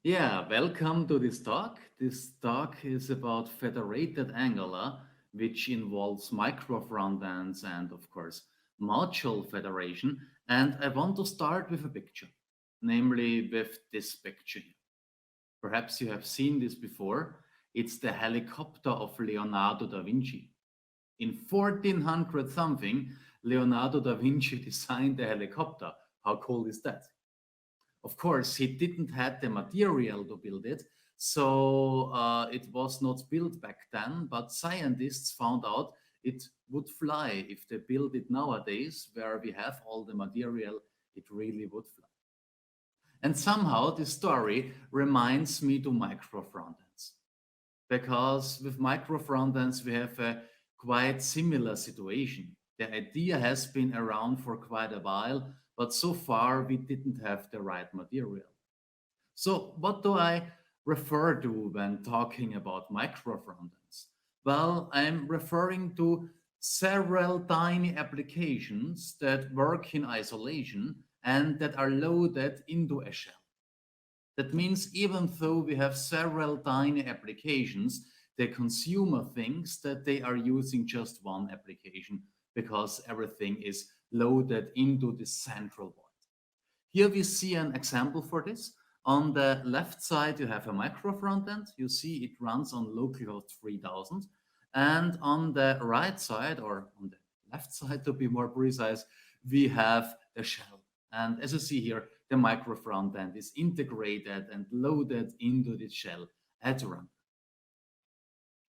Yeah, welcome to this talk. This talk is about federated Angular, which involves micro frontends and, of course, module federation. And I want to start with a picture, namely with this picture here. Perhaps you have seen this before. It's the helicopter of Leonardo da Vinci. In 1400 something, Leonardo da Vinci designed the helicopter. How cool is that? Of course, he didn't have the material to build it, so it was not built back then. But scientists found out it would fly if they build it nowadays, where we have all the material. It really would fly. And somehow this story reminds me to micro frontends because with micro frontends we have a quite similar situation. The idea has been around for quite a while, but so far we didn't have the right material. So what do I refer to when talking about micro frontends? Well, I'm referring to several tiny applications that work in isolation and that are loaded into a shell. That means even though we have several tiny applications, the consumer thinks that they are using just one application because everything is loaded into the central void. Here we see an example for this. On the left side, you have a micro frontend. You see it runs on localhost 3000. And on the right side, or on the left side to be more precise, we have the shell. And as you see here, the micro frontend is integrated and loaded into the shell at run.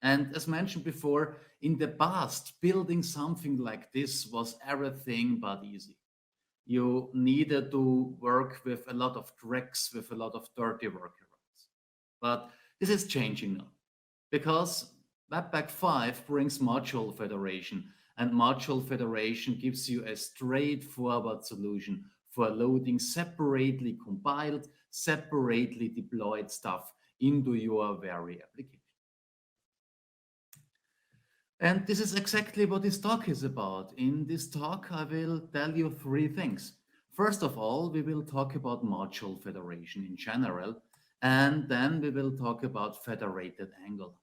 And as mentioned before, in the past, building something like this was everything but easy. You needed to work with a lot of tricks, with a lot of dirty workarounds. But this is changing now because Webpack 5 brings module federation, and module federation gives you a straightforward solution for loading separately compiled, separately deployed stuff into your very application. And this is exactly what this talk is about. In this talk, I will tell you three things. First of all, we will talk about module federation in general, and then we will talk about federated Angular.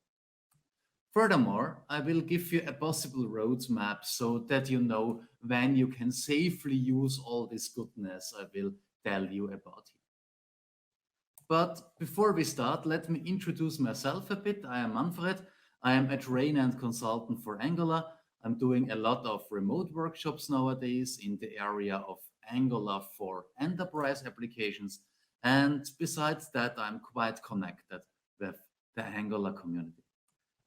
Furthermore, I will give you a possible roadmap so that you know when you can safely use all this goodness I will tell you about here. But before we start, let me introduce myself a bit. I am Manfred. I am a trainer and consultant for Angular. I'm doing a lot of remote workshops nowadays in the area of Angular for enterprise applications. And besides that, I'm quite connected with the Angular community.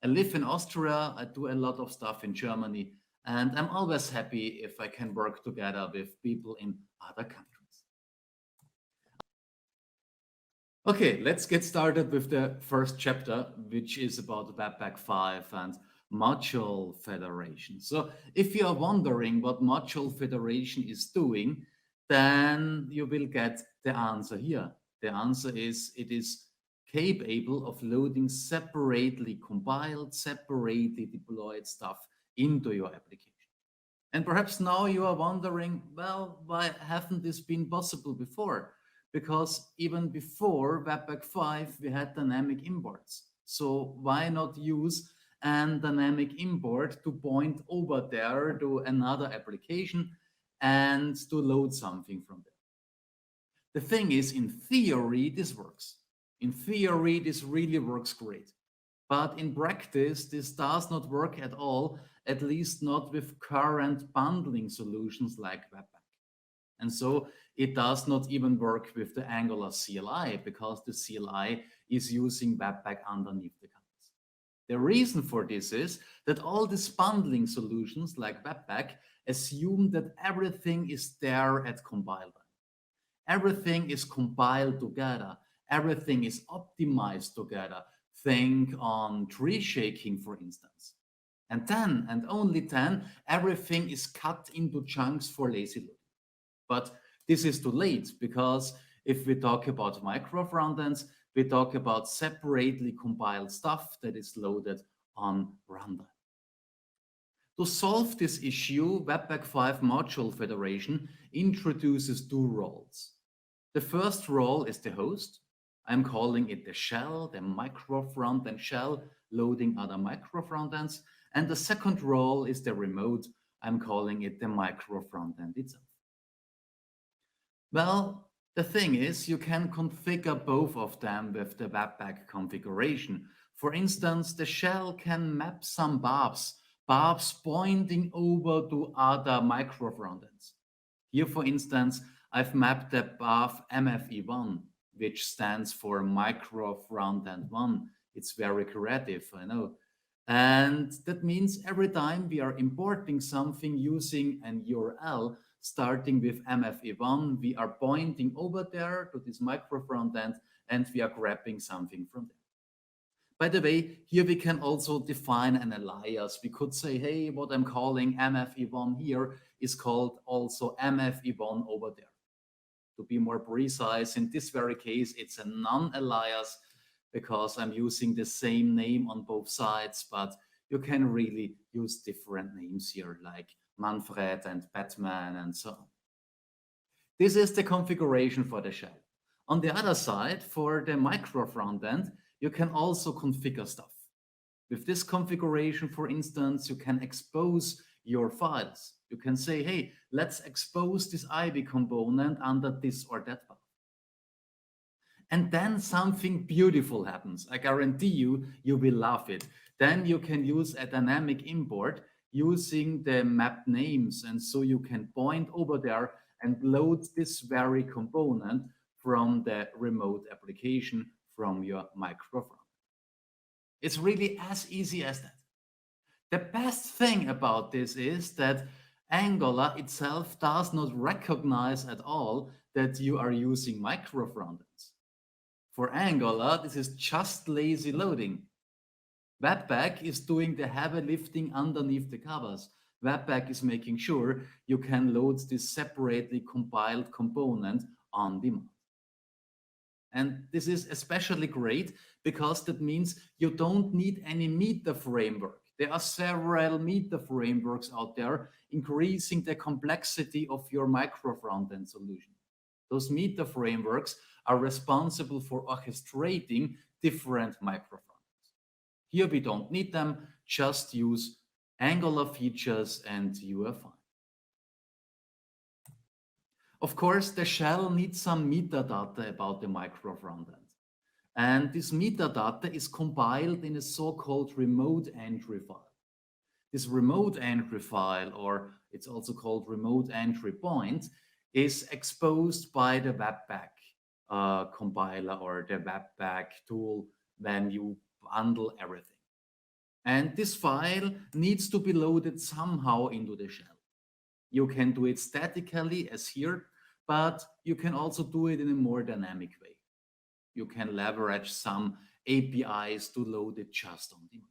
I live in Austria. I do a lot of stuff in Germany. And I'm always happy if I can work together with people in other countries. Okay, let's get started with the first chapter, which is about Webpack 5 and module federation. So if you are wondering what module federation is doing, then you will get the answer here. The answer is it is capable of loading separately compiled, separately deployed stuff into your application. And perhaps now you are wondering, well, why haven't this been possible before? Because even before Webpack 5, we had dynamic imports. So why not use an dynamic import to point over there to another application and to load something from there? The thing is, in theory, this works. In theory, this really works great. But in practice, this does not work at all, at least not with current bundling solutions like Webpack. And so it does not even work with the Angular CLI because the CLI is using Webpack underneath the covers. The reason for this is that all these bundling solutions like Webpack assume that everything is there at compile time. Everything is compiled together. Everything is optimized together. Think on tree shaking, for instance. And then, and only then, everything is cut into chunks for lazy loading. But this is too late because if we talk about micro frontends, we talk about separately compiled stuff that is loaded on runtime. To solve this issue, Webpack 5 Module Federation introduces two roles. The first role is the host. I'm calling it the shell, the micro frontend shell, loading other micro frontends. And the second role is the remote. I'm calling it the micro frontend itself. Well, the thing is, you can configure both of them with the Webpack configuration. For instance, the shell can map some barbs pointing over to other micro frontends. Here, for instance, I've mapped the path MFE1, which stands for Micro Frontend 1. It's very creative, I know. And that means every time we are importing something using an URL starting with MFE1, we are pointing over there to this micro frontend and we are grabbing something from there. By the way, here we can also define an alias. We could say, hey, what I'm calling MFE1 here is called also MFE1 over there. To be more precise, in this very case, it's a non-alias because I'm using the same name on both sides, but you can really use different names here, like Manfred and Batman and so on. This is the configuration for the shell. On the other side, for the micro frontend, you can also configure stuff. With this configuration, for instance, you can expose your files. You can say, hey, let's expose this IB component under this or that path. And then something beautiful happens. I guarantee you, you will love it. Then you can use a dynamic import using the map names. And so you can point over there and load this very component from the remote application from your microphone. It's really as easy as that. The best thing about this is that Angular itself does not recognize at all that you are using micro frontends. For Angular, this is just lazy loading. Webpack is doing the heavy lifting underneath the covers. Webpack is making sure you can load this separately compiled component on demand. And this is especially great because that means you don't need any meter framework. There are several meter frameworks out there increasing the complexity of your micro frontend solution. Those meter frameworks are responsible for orchestrating different micro frontends. Here we don't need them, just use Angular features and you are fine. Of course, the shell needs some metadata about the micro frontend. And this metadata is compiled in a so-called remote entry file. This remote entry file, or it's also called remote entry point, is exposed by the Webpack compiler or the Webpack tool when you bundle everything. And this file needs to be loaded somehow into the shell. You can do it statically as here, but you can also do it in a more dynamic way. You can leverage some APIs to load it just on demand.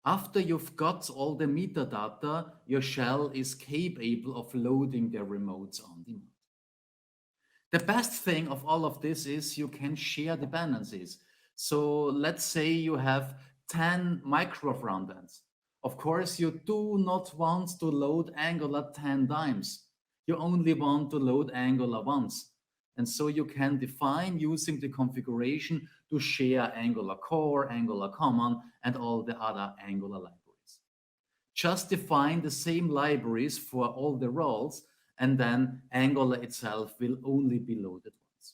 After you've got all the metadata, your shell is capable of loading the remotes on demand. The best thing of all of this is you can share dependencies. So let's say you have 10 micro frontends. Of course, you do not want to load Angular 10 times. You only want to load Angular once. And so you can define using the configuration to share Angular core, Angular common, and all the other Angular libraries. Just define the same libraries for all the roles, and then Angular itself will only be loaded once.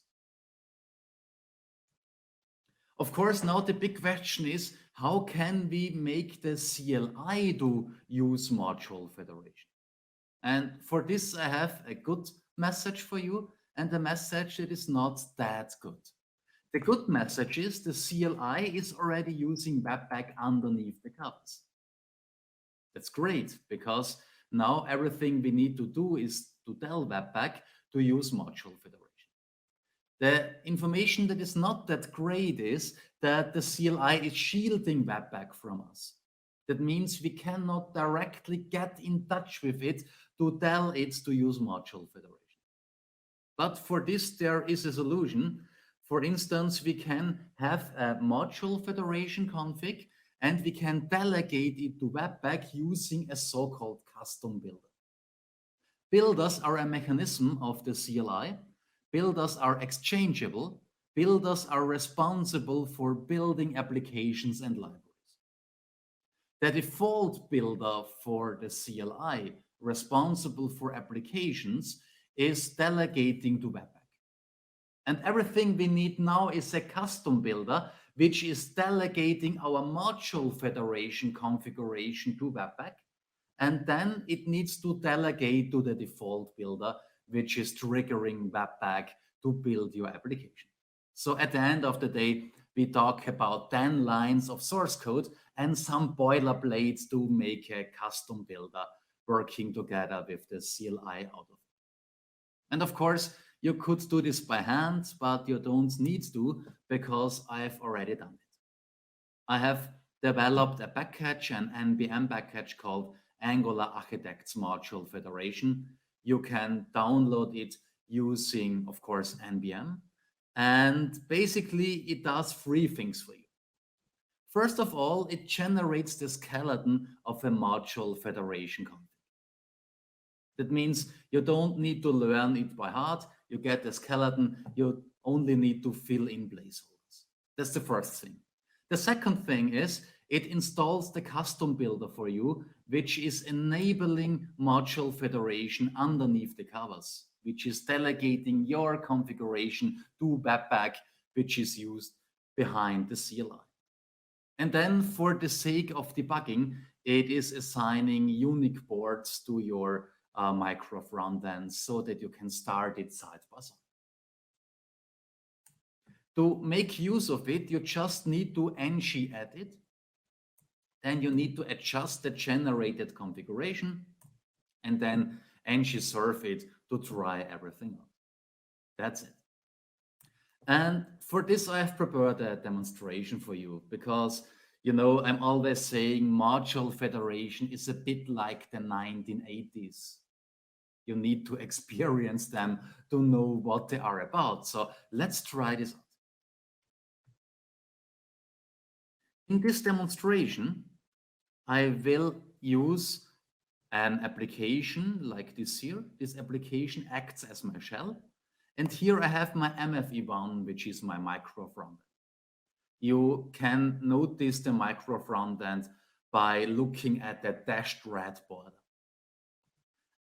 Of course, now the big question is, how can we make the CLI do use module federation? And for this, I have a good message for you and a message that is not that good. The good message is the CLI is already using Webpack underneath the covers. That's great because now everything we need to do is to tell Webpack to use module federation. The information that is not that great is that the CLI is shielding Webpack from us. That means we cannot directly get in touch with it to tell it to use module federation. But for this, there is a solution. For instance, we can have a module federation config and we can delegate it to Webpack using a so-called custom builder. Builders are a mechanism of the CLI. Builders are exchangeable. builders are responsible for building applications and libraries. The default builder for the CLI responsible for applications is delegating to Webpack. And everything we need now is a custom builder, which is delegating our module federation configuration to Webpack. And then it needs to delegate to the default builder, which is triggering Webpack to build your application. So at the end of the day, we talk about 10 lines of source code and some boilerplates to make a custom builder working together with the CLI out of it. And of course, you could do this by hand, but you don't need to because I've already done it. I have developed a package, an NPM package called Angular Architects Module Federation. You can download it using, of course, NPM. And basically, it does three things for you. First of all, it generates the skeleton of a module federation config. That means you don't need to learn it by heart. You get the skeleton. You only need to fill in placeholders. That's the first thing. The second thing is it installs the custom builder for you, which is enabling module federation underneath the covers, which is delegating your configuration to Webpack, which is used behind the CLI. And then for the sake of debugging, it is assigning unique boards to your micro frontend so that you can start it side by side. To make use of it, you just need to ng add it. Then you need to adjust the generated configuration and then ng serve it to try everything out. That's it. And for this, I have prepared a demonstration for you because, you know, I'm always saying module federation is a bit like the 1980s. You need to experience them to know what they are about. So let's try this out. In this demonstration, I will use an application like this here. This application acts as my shell. And here I have my MFE1, which is my micro frontend. You can notice the micro frontend by looking at the dashed red border.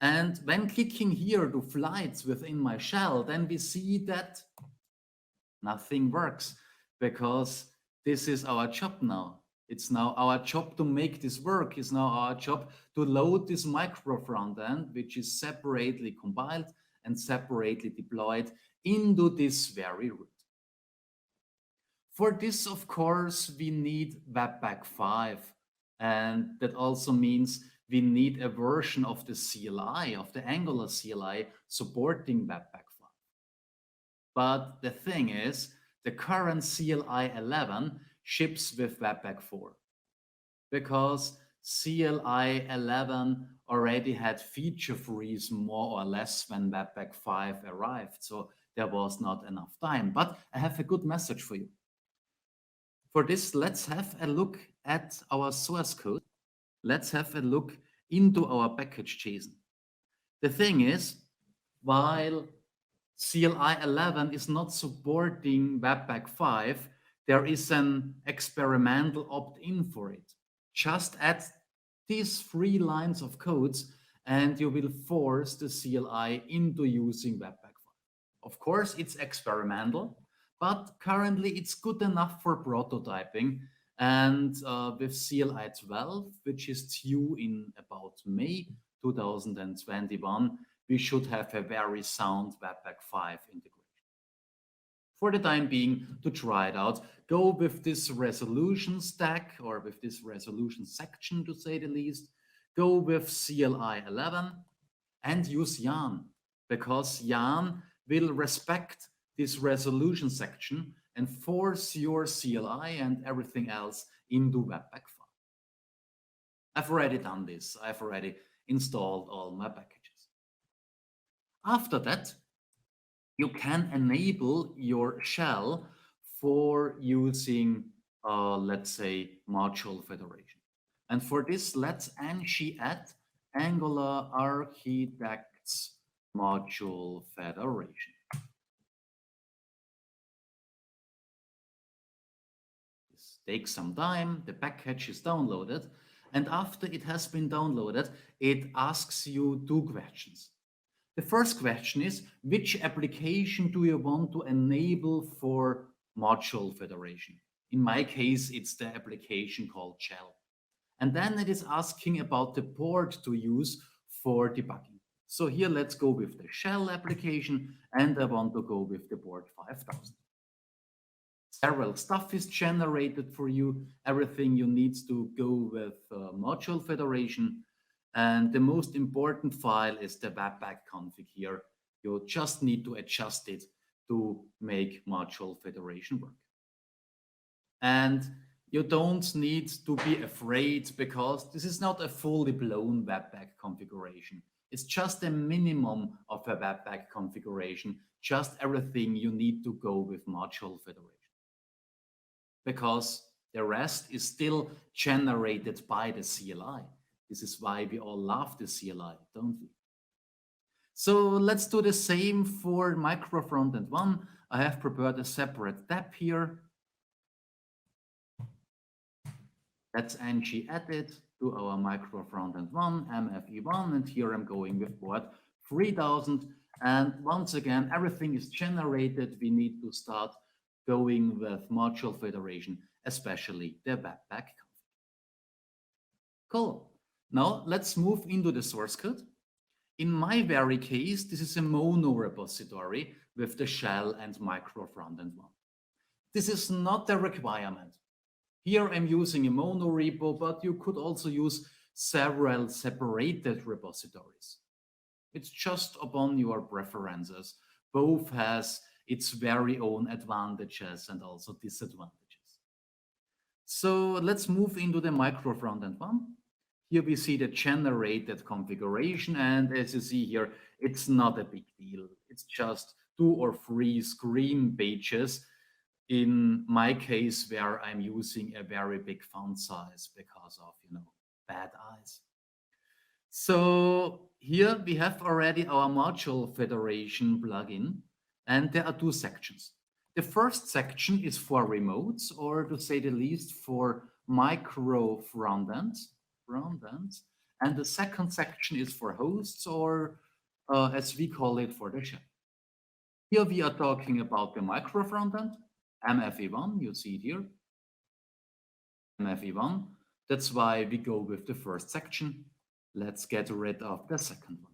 And when clicking here to flights within my shell, then we see that nothing works because this is our job now. It's now our job to make this work. It's now our job to load this micro frontend, which is separately compiled and separately deployed into this very route. For this, of course, we need Webpack 5. And that also means we need a version of the CLI, of the Angular CLI, supporting Webpack 5. But the thing is, the current CLI 11 ships with Webpack 4 because CLI 11 already had feature freeze more or less when Webpack 5 arrived. So there was not enough time. But I have a good message for you. For this, let's have a look at our source code. Let's have a look into our package JSON. The thing is, while CLI 11 is not supporting Webpack 5, there is an experimental opt-in for it. Just add these 3 lines of codes and you will force the CLI into using Webpack 5. Of course, it's experimental, but currently it's good enough for prototyping. And with CLI 12, which is due in about May 2021, we should have a very sound Webpack 5 integration. For the time being, to try it out, go with this resolution stack or with this resolution section, to say the least. Go with CLI 11 and use Yarn, because Yarn will respect this resolution section and force your CLI and everything else into Webpack 5. I've already done this. I've already installed all my packages. After that, you can enable your shell for using, let's say, module federation. And for this, let's ng add Angular Architects Module Federation. This takes some time, the package is downloaded, and after it has been downloaded, it asks you two questions. The first question is, which application do you want to enable for module federation? In my case, it's the application called shell. And then it is asking about the port to use for debugging. So here, let's go with the shell application, and I want to go with the port 5000. Several stuff is generated for you, everything you need to go with module federation. And the most important file is the Webpack config here. You just need to adjust it to make module federation work. And you don't need to be afraid, because this is not a fully blown Webpack configuration. It's just a minimum of a Webpack configuration, just everything you need to go with module federation. Because the rest is still generated by the CLI. This is why we all love the CLI, don't we? So let's do the same for micro frontend 1. I have prepared a separate tab here. Let's ng edit to our micro frontend 1, mfe1, and here I'm going with port 3000. And once again, everything is generated. We need to start going with module federation, especially the Webpack config. Cool. Now let's move into the source code. In my very case, this is a mono repository with the shell and micro frontend 1. This is not a requirement. Here I'm using a mono repo, but you could also use several separated repositories. It's just upon your preferences. Both has its very own advantages and also disadvantages. So let's move into the micro frontend 1. Here we see the generated configuration, and as you see here, it's not a big deal. It's just 2 or 3 screen pages. In my case, where I'm using a very big font size because of, bad eyes. So here we have already our module federation plugin, and there are 2 sections. The first section is for remotes, or to say the least, for micro frontends, and the second section is for hosts, or as we call it, for the shell. Here we are talking about the micro frontend, mfe1, you see it here, mfe1. That's why we go with the first section. Let's get rid of the second one.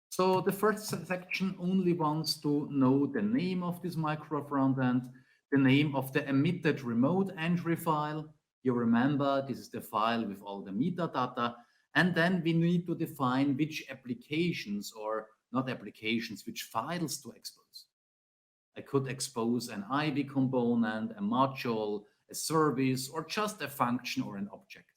So the first section only wants to know the name of this micro frontend, the name of the emitted remote entry file. You remember, this is the file with all the metadata. And then we need to define which applications, or not applications, which files to expose. I could expose an Ivy component, a module, a service, or just a function or an object.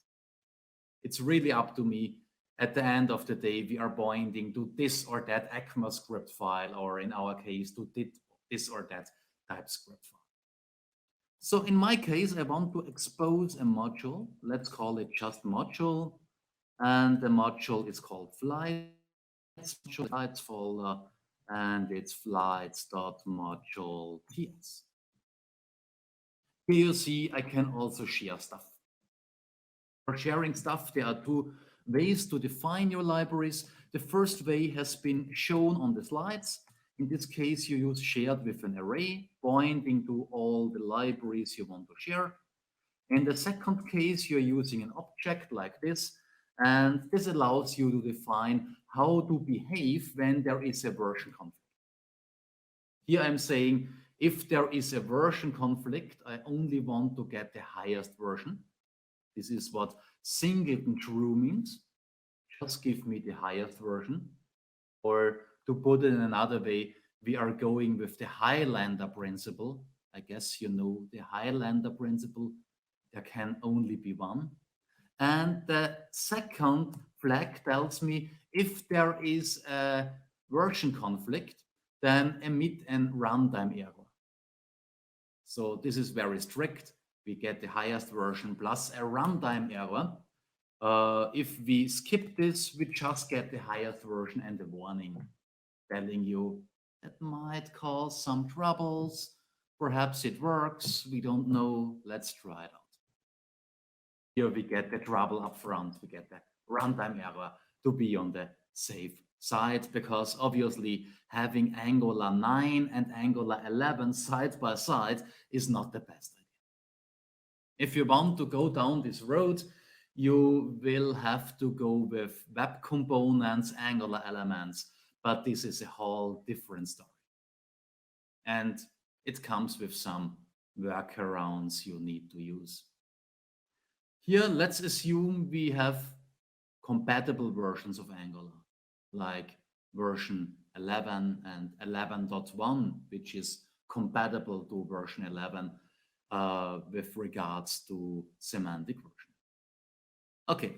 It's really up to me. At the end of the day, we are pointing to this or that ECMAScript file, or in our case, to this or that TypeScript file. So in my case, I want to expose a module. Let's call it just module. And the module is called flights folder, and it's flights.module.ts. Here you see I can also share stuff. For sharing stuff, there are 2 ways to define your libraries. The first way has been shown on the slides. In this case, you use shared with an array, pointing to all the libraries you want to share. In the second case, you're using an object like this, and this allows you to define how to behave when there is a version conflict. Here I'm saying, if there is a version conflict, I only want to get the highest version. This is what singleton true means. Just give me the highest version. Or to put it in another way, we are going with the Highlander principle. I guess you know the Highlander principle. There can only be one. And the second flag tells me if there is a version conflict, then emit a runtime error. So this is very strict. We get the highest version plus a runtime error. If we skip this, we just get the highest version and a warning telling you that might cause some troubles. Perhaps it works. We don't know. Let's try it out. Here we get the trouble up front. We get the runtime error to be on the safe side because obviously having Angular 9 and Angular 11 side by side is not the best idea. If you want to go down this road, you will have to go with web components, Angular elements, but this is a whole different story. And it comes with some workarounds you need to use. Here, let's assume we have compatible versions of Angular, like version 11 and 11.1, which is compatible to version 11 with regards to semantic version. Okay,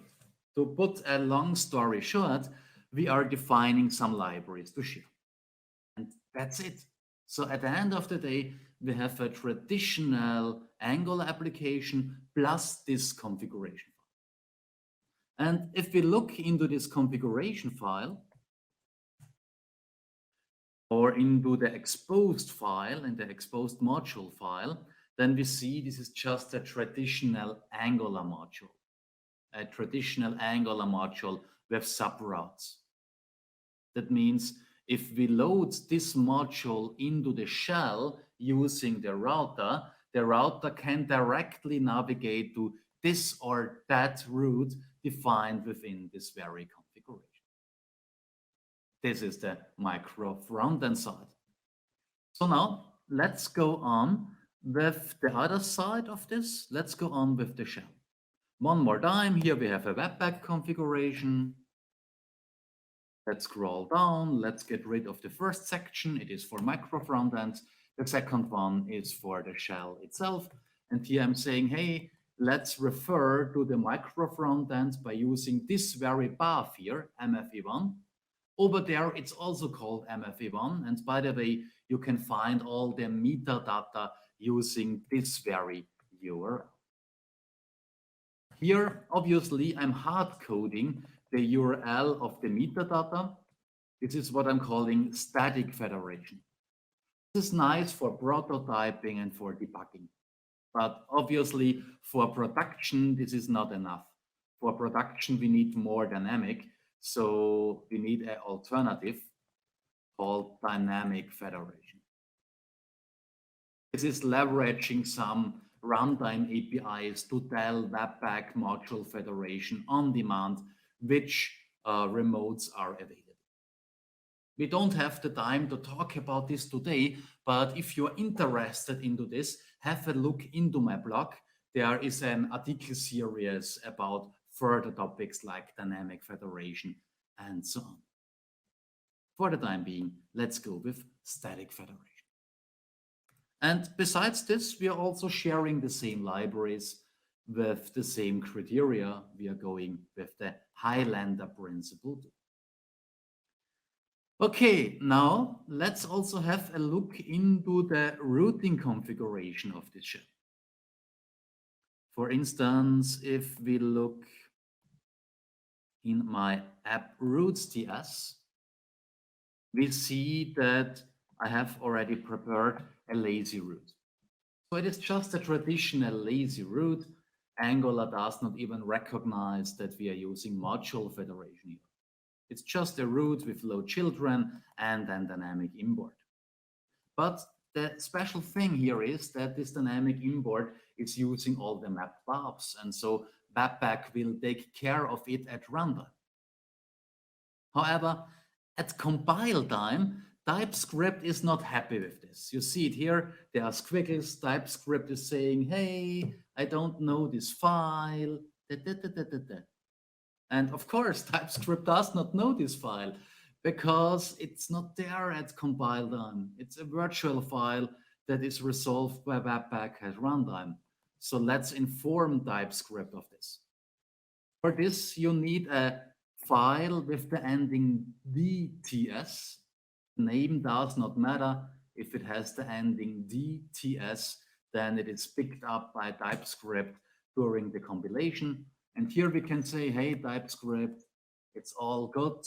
to put a long story short, we are defining some libraries to share. And that's it. So at the end of the day, we have a traditional Angular application plus this configuration file. And if we look into this configuration file or into the exposed file and the exposed module file, then we see this is just a traditional Angular module, a traditional Angular module with subroutes. That means if we load this module into the shell using the router can directly navigate to this or that route defined within this very configuration. This is the micro frontend side. So now let's go on with the other side of this. Let's go on with the shell. One more time, here we have a Webpack configuration. Let's scroll down. Let's get rid of the first section. It is for micro frontends. The second one is for the shell itself. And here I'm saying, hey, let's refer to the micro frontends by using this very path here, MFE1. Over there, it's also called MFE1. And by the way, you can find all the metadata using this very URL. Here, obviously, I'm hard coding the URL of the metadata. This is what I'm calling static federation. This is nice for prototyping and for debugging. But obviously, for production, this is not enough. For production, we need more dynamic. So we need an alternative called dynamic federation. This is leveraging some runtime APIs to tell Webpack module federation on demand which remotes are available. We don't have the time to talk about this today, but if you're interested into this, have a look into my blog. There is an article series about further topics like dynamic federation and so on. For the time being, let's go with static federation. And besides this, we are also sharing the same libraries with the same criteria. We are going with the Highlander principle. Okay, now let's also have a look into the routing configuration of this shell. For instance, if we look in my app routes.ts, we see that I have already prepared a lazy route. So it is just a traditional lazy route. Angular does not even recognize that we are using module federation here. It's just a route with load children and then dynamic import. But the special thing here is that this dynamic import is using all the map paths, and so Webpack will take care of it at runtime. However, at compile time, TypeScript is not happy with this. You see it here, there are squiggles. TypeScript is saying, hey, I don't know this file. And of course, TypeScript does not know this file because it's not there at compile time. It's a virtual file that is resolved by Webpack at runtime. So let's inform TypeScript of this. For this, you need a file with the ending DTS. Name does not matter. If it has the ending DTS, then it is picked up by TypeScript during the compilation. And here we can say, hey, TypeScript, it's all good.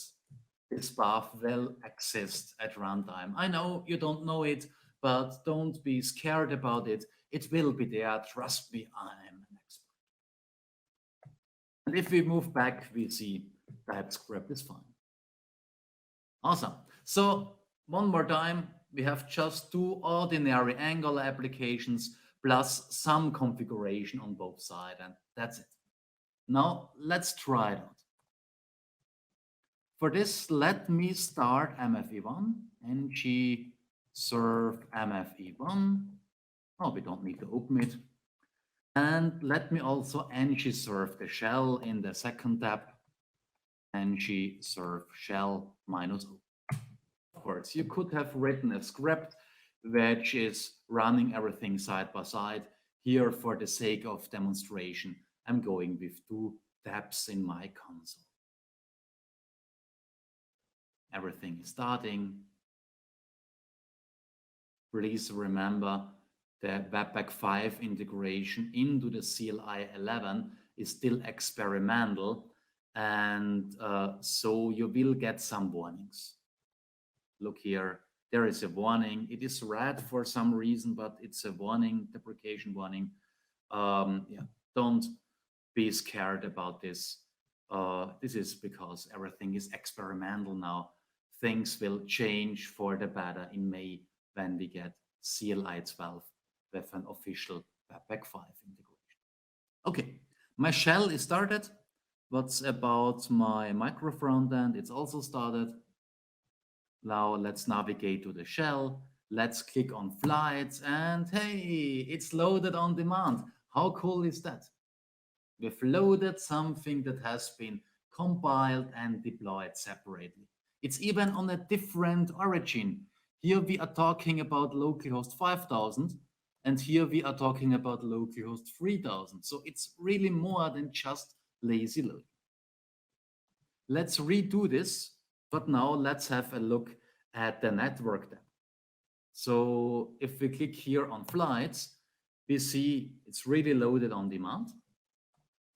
This path will exist at runtime. I know you don't know it, but don't be scared about it. It will be there. Trust me, I'm an expert. And if we move back, we see TypeScript is fine. Awesome. So one more time, we have just two ordinary Angular applications plus some configuration on both sides, and that's it. Now let's try it out. For this, let me start mfe1, ng serve mfe1. Oh, we don't need to open it. And let me also ng serve the shell in the second tab, ng serve shell -o. Of course, you could have written a script which is running everything side by side. Here, for the sake of demonstration, I'm going with two Deps in my console. Everything is starting. Please remember the Webpack 5 integration into the CLI 11 is still experimental, and so you will get some warnings. Look here, there is a warning. It is red for some reason, but it's a warning, deprecation warning. Yeah, don't be scared about this. This is because everything is experimental now. Things will change for the better in May when we get CLI 12 with an official Webpack 5 integration. Okay, my shell is started. What's about my micro frontend? It's also started. Now let's navigate to the shell. Let's click on flights and hey, it's loaded on demand. How cool is that? We've loaded something that has been compiled and deployed separately. It's even on a different origin. Here we are talking about localhost 5000, and here we are talking about localhost 3000. So it's really more than just lazy loading. Let's redo this, but now let's have a look at the network tab. So if we click here on flights, we see it's really loaded on demand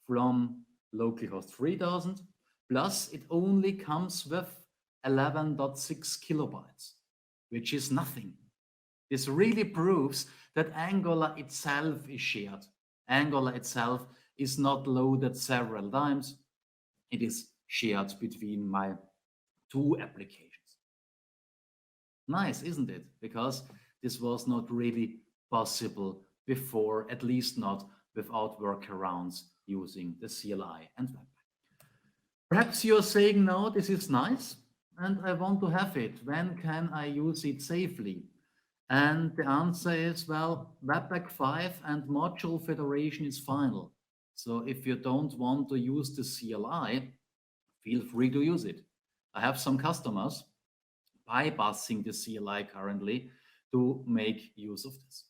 from localhost 3000, plus it only comes with 11.6 kilobytes, which is nothing. This really proves that Angular itself is shared. Angular itself is not loaded several times. It is shared between my two applications. Nice, isn't it? Because this was not really possible before, at least not without workarounds using the CLI and Webpack. Perhaps you're saying, no, this is nice, and I want to have it. When can I use it safely? And the answer is, well, Webpack 5 and module federation is final. So if you don't want to use the CLI, feel free to use it. I have some customers bypassing the CLI currently to make use of this.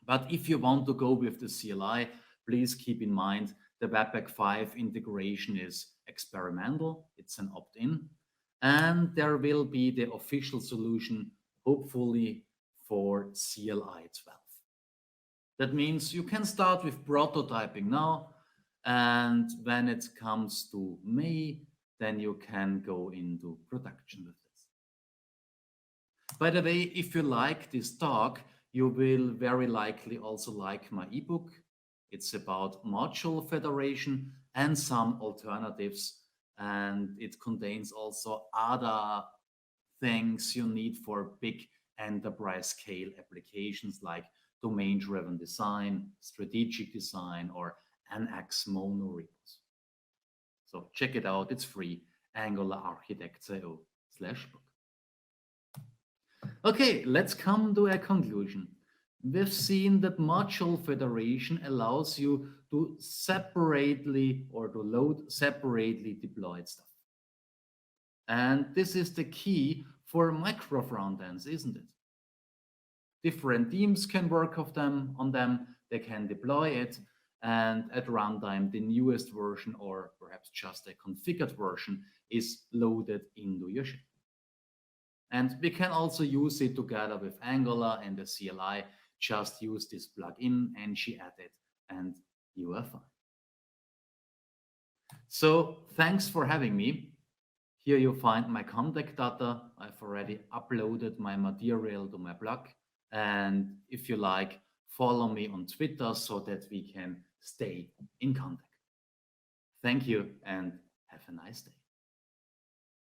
But if you want to go with the CLI, please keep in mind the Webpack 5 integration is experimental. It's an opt-in. And there will be the official solution, hopefully, for CLI 12. That means you can start with prototyping now, and when it comes to May, then you can go into production with this. By the way, if you like this talk, you will very likely also like my ebook. It's about module federation and some alternatives, and it contains also other things you need for big enterprise scale applications like domain-driven design, strategic design, or NX monoreals. So check it out, it's free, angulararchitect.io/book. Okay, let's come to a conclusion. We've seen that module federation allows you to separately or to load separately deployed stuff. And this is the key for micro frontends, isn't it? Different teams can work on them, they can deploy it, and at runtime, the newest version or perhaps just a configured version is loaded into your shell. And we can also use it together with Angular and the CLI. Just use this plugin, ng add it, and you are fine. So thanks for having me. Here you find my contact data. I've already uploaded my material to my blog. And if you like, follow me on Twitter so that we can stay in contact. Thank you and have a nice day.